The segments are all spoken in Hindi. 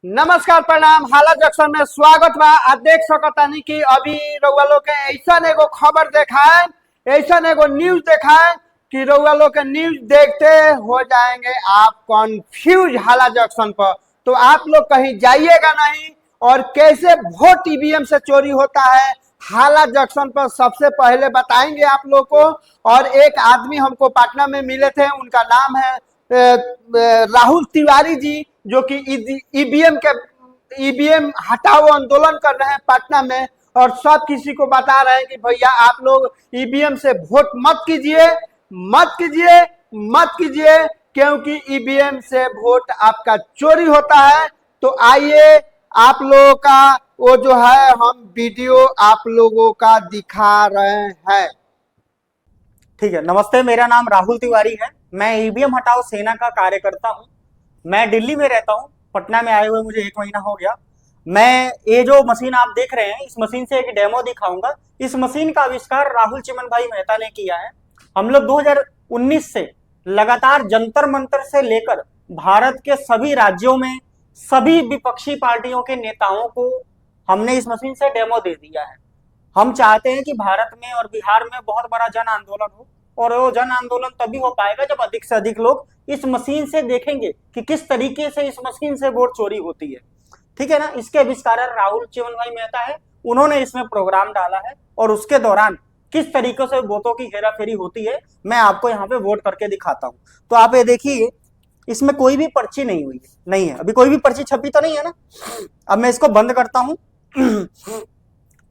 नमस्कार प्रणाम। हाला जंक्शन में स्वागत बा। आप देख सकतानी कि अभी रउआ लोग के ऐसा एगो खबर देखाए, ऐसा एगो न्यूज देखाए कि रउआ लोग के न्यूज देखते हो जाएंगे आप कंफ्यूज हाला जंक्शन पर। तो आप लोग कहीं जाइएगा नहीं। और कैसे वोट ईवीएम से चोरी होता है हाला जंक्शन पर सबसे पहले बताएंगे आप लोग को। और एक आदमी हमको पटना में मिले थे, उनका नाम है राहुल तिवारी जी, जो कि ईवीएम हटाओ आंदोलन कर रहे हैं पटना में। और सब किसी को बता रहे हैं कि भैया आप लोग ईवीएम से वोट मत कीजिए, मत कीजिए, मत कीजिए, क्योंकि ईवीएम से वोट आपका चोरी होता है। तो आइए आप लोगों का वो जो है हम वीडियो आप लोगों का दिखा रहे हैं। ठीक है, नमस्ते। मेरा नाम राहुल तिवारी है। मैं ईवीएम हटाओ सेना का कार्यकर्ता हूं। मैं दिल्ली में रहता हूं। पटना में आए हुए मुझे 1 महीना हो गया। मैं ये जो मशीन आप देख रहे हैं, इस मशीन से एक डेमो दिखाऊंगा। इस मशीन का आविष्कार राहुल चिमन भाई मेहता ने किया है। हम लोग 2019 से लगातार जंतर मंतर से लेकर भारत के सभी राज्यों में सभी विपक्षी पार्टियों के नेताओं को हमने इस मशीन से डेमो दे दिया है। हम चाहते हैं कि भारत में और बिहार में बहुत बड़ा जन आंदोलन हो, और वो जन आंदोलन तभी हो पाएगा जब अधिक से अधिक लोग इस मशीन से देखेंगे कि किस तरीके से इस मशीन से वोट चोरी होती है। ठीक है ना। इसके आविष्कार राहुल चिमन भाई मेहता है। उन्होंने इसमें प्रोग्राम डाला है और उसके दौरान किस तरीके से वोटों की हेराफेरी होती है मैं आपको यहाँ पे वोट करके दिखाता हूँ। तो आप ये देखिए, इसमें कोई भी पर्ची नहीं हुई है, नहीं है, अभी कोई भी पर्ची छपी तो नहीं है ना। अब मैं इसको बंद करता हूं।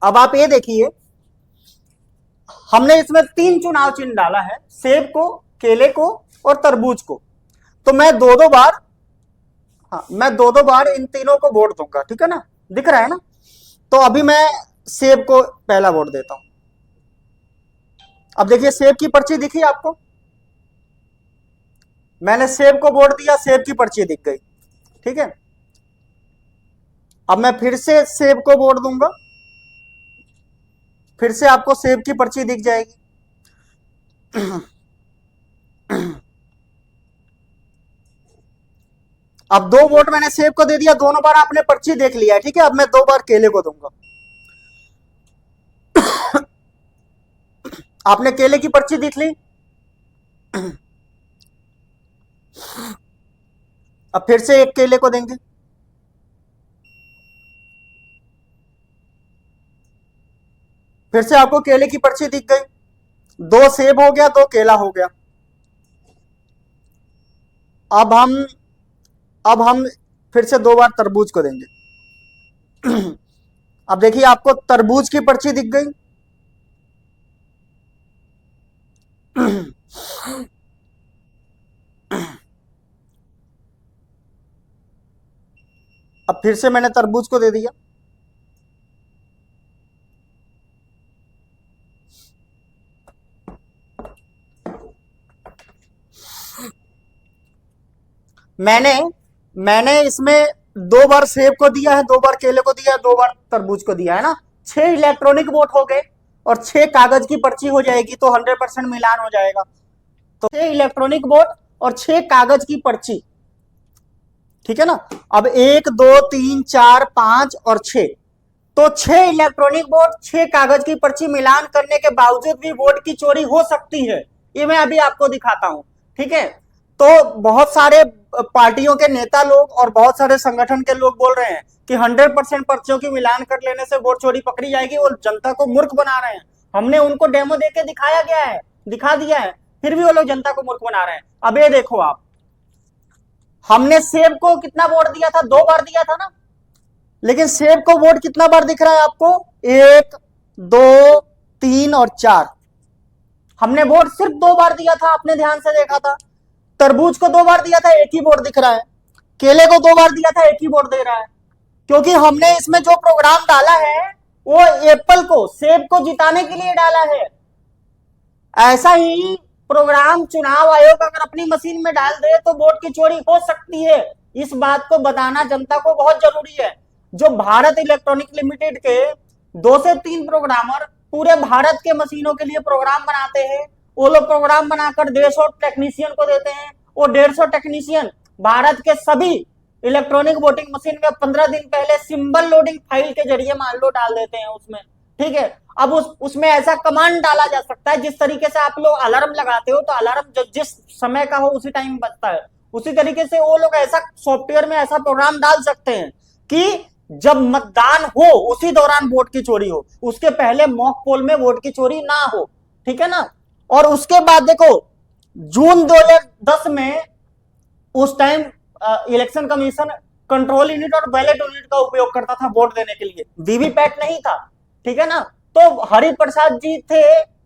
अब आप ये देखिए, हमने इसमें 3 चुनाव चिन्ह डाला है, सेब को, केले को और तरबूज को। तो मैं दो दो बार इन तीनों को वोट दूंगा। ठीक है ना, दिख रहा है ना। तो अभी मैं सेब को पहला वोट देता हूं। अब देखिए, सेब की पर्ची दिखी आपको। मैंने सेब को वोट दिया, सेब की पर्ची दिख गई। ठीक है। अब मैं फिर से सेब को वोट दूंगा, फिर से आपको सेब की पर्ची दिख जाएगी। अब 2 वोट मैंने सेब को दे दिया, दोनों बार आपने पर्ची देख लिया है। ठीक है। अब मैं 2 बार केले को दूंगा। आपने केले की पर्ची देख ली। अब फिर से एक केले को देंगे। फिर से आपको केले की पर्ची दिख गई। 2 सेब हो गया, 2 केला हो गया। अब हम फिर से 2 बार तरबूज को देंगे। अब देखिए, आपको तरबूज की पर्ची दिख गई। अब फिर से मैंने तरबूज को दे दिया। मैंने इसमें 2 बार सेब को दिया है, 2 बार केले को दिया है, 2 बार तरबूज को दिया है ना। 6 इलेक्ट्रॉनिक वोट हो गए और 6 कागज की पर्ची हो जाएगी, तो 100% मिलान हो जाएगा। तो 6 इलेक्ट्रॉनिक वोट और 6 कागज की पर्ची। ठीक है ना। अब 1 2 3 4 5 और 6, तो 6 इलेक्ट्रॉनिक वोट, 6 कागज की पर्ची मिलान करने के बावजूद भी वोट की चोरी हो सकती है। ये मैं अभी आपको दिखाता हूं। ठीक है। तो बहुत सारे पार्टियों के नेता लोग और बहुत सारे संगठन के लोग बोल रहे हैं कि 100% पर्चियों की मिलान कर लेने से वोट चोरी पकड़ी जाएगी, और जनता को मूर्ख बना रहे हैं। हमने उनको डेमो देके दिखाया गया है, दिखा दिया है, फिर भी वो लोग जनता को मूर्ख बना रहे हैं। अब ये देखो आप, हमने सेब को कितना वोट दिया था? 2 बार दिया था ना। लेकिन सेब को वोट कितना बार दिख रहा है आपको? 1 2 3 और 4। हमने वोट सिर्फ 2 बार दिया था, आपने ध्यान से देखा था। तरबूज को 2 बार दिया था, 1 ही वोट दिख रहा है। केले को 2 बार दिया था, 1 ही वोट दे रहा है। क्योंकि हमने इसमें जो प्रोग्राम डाला है वो एप्पल को, सेब को जिताने के लिए डाला है। ऐसा ही प्रोग्राम चुनाव आयोग अगर अपनी मशीन में डाल दे तो वोट की चोरी हो सकती है। इस बात को बताना जनता को बहुत जरूरी है। जो भारत इलेक्ट्रॉनिक लिमिटेड के 2 से 3 प्रोग्रामर पूरे भारत के मशीनों के लिए प्रोग्राम बनाते हैं, वो लोग प्रोग्राम बनाकर 150 टेक्नीशियन को देते हैं। वो 150 टेक्नीशियन भारत के सभी इलेक्ट्रॉनिक वोटिंग मशीन में 15 दिन पहले सिंबल लोडिंग फाइल के जरिए मान लो डाल देते हैं उसमें, ठीक है। अब उसमें ऐसा कमांड डाला जा सकता है, जिस तरीके से आप लोग अलार्म लगाते हो तो अलार्म जिस समय का हो उसी टाइम बजता है, उसी तरीके से वो लोग ऐसा सॉफ्टवेयर में ऐसा प्रोग्राम डाल सकते हैं कि जब मतदान हो उसी दौरान वोट की चोरी हो, उसके पहले मॉक पोल में वोट की चोरी ना हो, ठीक है ना। और उसके बाद देखो जून 2010 में उस time election commission control unit और बैलेट यूनिट का उपयोग करता था वोट देने के लिए, वीवीपैट नहीं था, ठीक है ना। तो हरि प्रसाद जी थे,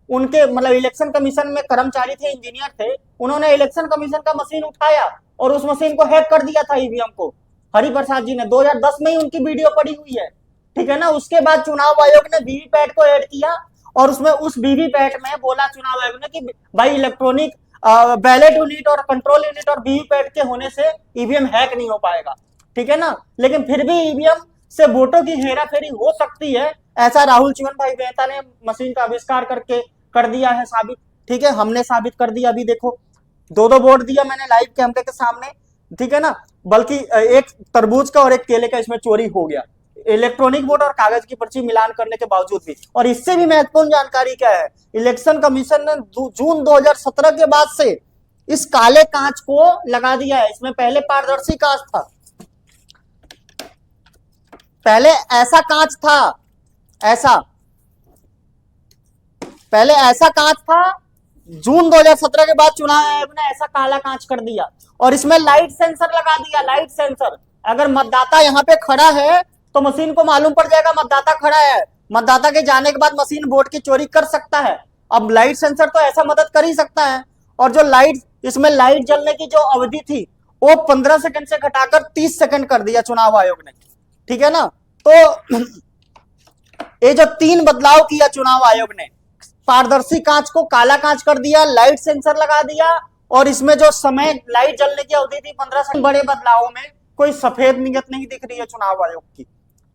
उनके मतलब इलेक्शन कमीशन में कर्मचारी थे, इंजीनियर थे, उन्होंने इलेक्शन कमीशन का मशीन उठाया और उस मशीन को हैक कर दिया था ईवीएम को, हरि प्रसाद जी ने 2010 में ही उनकी वीडियो पड़ी हुई है, ठीक है ना। उसके बाद चुनाव आयोग ने वीवीपैट को ऐड किया और उसमें उस वीवीपैट में बोला चुनाव आयोग ने कि भाई इलेक्ट्रॉनिक बैलेट यूनिट और कंट्रोल यूनिट और वीवीपैट के होने से ईवीएम हैक नहीं हो पाएगा, ठीक है ना। लेकिन फिर भी ईवीएम से वोटों की हेराफेरी हो सकती है, ऐसा राहुल चिवन भाई मेहता ने मशीन का आविष्कार करके कर दिया है साबित, ठीक है। हमने साबित कर दिया, अभी देखो 2-2 वोट दिया मैंने लाइव कैमरे के सामने, ठीक है ना। बल्कि एक तरबूज का और एक केले का इसमें चोरी हो गया, इलेक्ट्रॉनिक वोट और कागज की पर्ची मिलान करने के बावजूद भी। और इससे भी महत्वपूर्ण जानकारी क्या है, इलेक्शन कमीशन ने जून 2017 के बाद से इस काले कांच को लगा दिया है। इसमें पहले पारदर्शी कांच था, पहले ऐसा कांच था, ऐसा पहले ऐसा कांच था, जून 2017 के बाद चुनाव आयोग ने ऐसा काला कांच कर दिया और इसमें लाइट सेंसर लगा दिया, लाइट सेंसर। अगर मतदाता यहाँ पे खड़ा है तो मशीन को मालूम पड़ जाएगा मतदाता खड़ा है, मतदाता के जाने के बाद मशीन वोट की चोरी कर सकता है। अब लाइट सेंसर तो ऐसा मदद कर ही सकता है। और जो लाइट, इसमें लाइट जलने की जो अवधि थी वो 15 सेकंड से घटाकर 30 सेकंड कर दिया चुनाव आयोग ने, ठीक है ना। तो ये जो 3 बदलाव किया चुनाव आयोग ने, पारदर्शी कांच को काला कांच कर दिया, लाइट सेंसर लगा दिया और इसमें जो समय लाइट जलने की अवधि थी 15 सेकंड। बड़े बदलावों में कोई सफेद नीयत नहीं दिख रही है चुनाव आयोग की,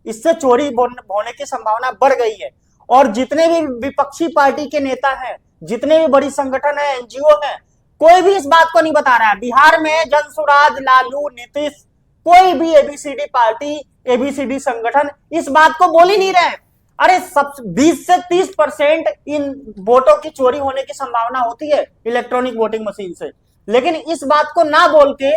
इससे चोरी होने की संभावना बढ़ गई है। और जितने भी विपक्षी पार्टी के नेता हैं, जितने भी बड़ी संगठन है, एनजीओ है, कोई भी इस बात को नहीं बता रहा है। बिहार में जनसुराज, लालू, नीतीश, कोई भी एबीसीडी पार्टी, एबीसीडी संगठन इस बात को बोल ही नहीं रहे। अरे सब 20 से 30% इन वोटों की चोरी होने की संभावना होती है इलेक्ट्रॉनिक वोटिंग मशीन से, लेकिन इस बात को ना बोल के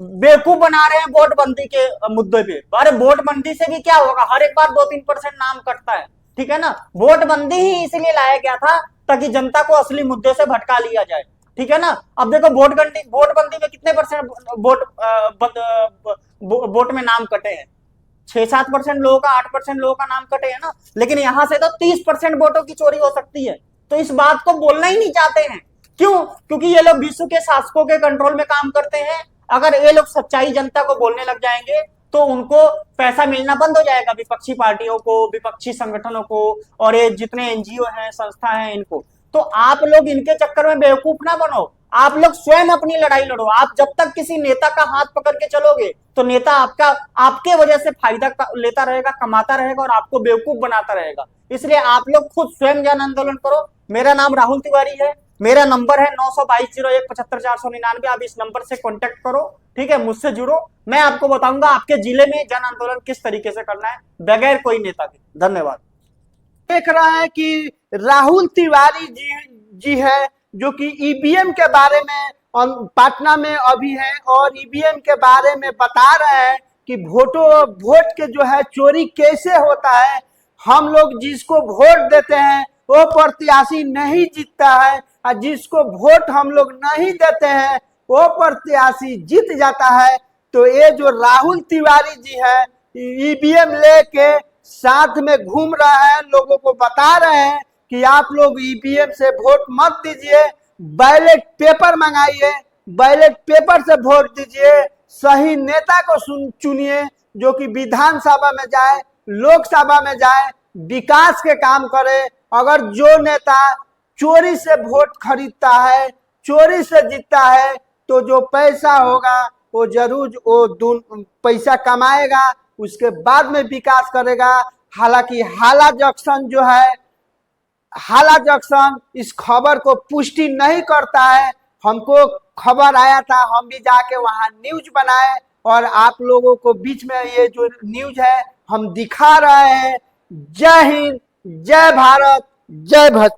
बेवकूफ बना रहे हैं वोट बंदी के मुद्दे पे। अरे वोट बंदी से भी क्या होगा, हर एक बार 2-3% नाम कटता है, ठीक है ना। वोट बंदी ही इसलिए लाया गया था ताकि जनता को असली मुद्दे से भटका लिया जाए, ठीक है ना। अब देखो वोट बंदी में कितने परसेंट वोट में नाम कटे हैं, 6-7% लोगों का, 8% लोगों का नाम कटे हैं ना। लेकिन यहां से तो 30% वोटों की चोरी हो सकती है। तो इस बात को बोलना ही नहीं चाहते हैं, क्यों? क्योंकि ये लोग विश्व के शासकों के कंट्रोल में काम करते हैं। अगर ये लोग सच्चाई जनता को बोलने लग जाएंगे तो उनको पैसा मिलना बंद हो जाएगा, विपक्षी पार्टियों को, विपक्षी संगठनों को और ये जितने एनजीओ हैं, संस्था हैं, इनको। तो आप लोग इनके चक्कर में बेवकूफ ना बनो, आप लोग स्वयं अपनी लड़ाई लड़ो। आप जब तक किसी नेता का हाथ पकड़ के चलोगे तो नेता आपके वजह से फायदा लेता रहेगा, कमाता रहेगा और आपको बेवकूफ बनाता रहेगा। इसलिए आप लोग खुद स्वयं जन आंदोलन करो। मेरा नाम राहुल तिवारी है, मेरा नंबर है 922-01-75-499। आप इस नंबर से कांटेक्ट करो, ठीक है, मुझसे जुड़ो। मैं आपको बताऊंगा आपके जिले में जन आंदोलन किस तरीके से करना है बगैर कोई नेता के। धन्यवाद। देख रहे हैं कि राहुल तिवारी जी है जो कि ईवीएम के बारे में पटना में अभी है और ईवीएम के बारे में बता रहे हैं कि वोट के जो है चोरी कैसे होता है। हम लोग जिसको वोट देते हैं वो प्रत्याशी नहीं जीतता है और जिसको वोट हम लोग नहीं देते हैं वो प्रत्याशी जीत जाता है। तो ये जो राहुल तिवारी जी है ईवीएम लेके साथ में घूम रहा है, लोगों को बता रहे हैं कि आप लोग ईवीएम से वोट मत दीजिए, बैलेट पेपर मंगाइए, बैलेट पेपर से वोट दीजिए, सही नेता को चुनिए जो कि विधानसभा में जाए, लोकसभा में जाए, विकास के काम करे। अगर जो नेता चोरी से वोट खरीदता है, चोरी से जीतता है, तो जो पैसा होगा वो जरूर वो पैसा कमाएगा, उसके बाद में विकास करेगा। हालांकि हाला जंक्शन जो है, हाला जंक्शन इस खबर को पुष्टि नहीं करता है। हमको खबर आया था, हम भी जाके वहां न्यूज बनाए और आप लोगों को बीच में ये जो न्यूज है हम दिखा रहे हैं। जय हिंद, जय भारत, जय भक्त।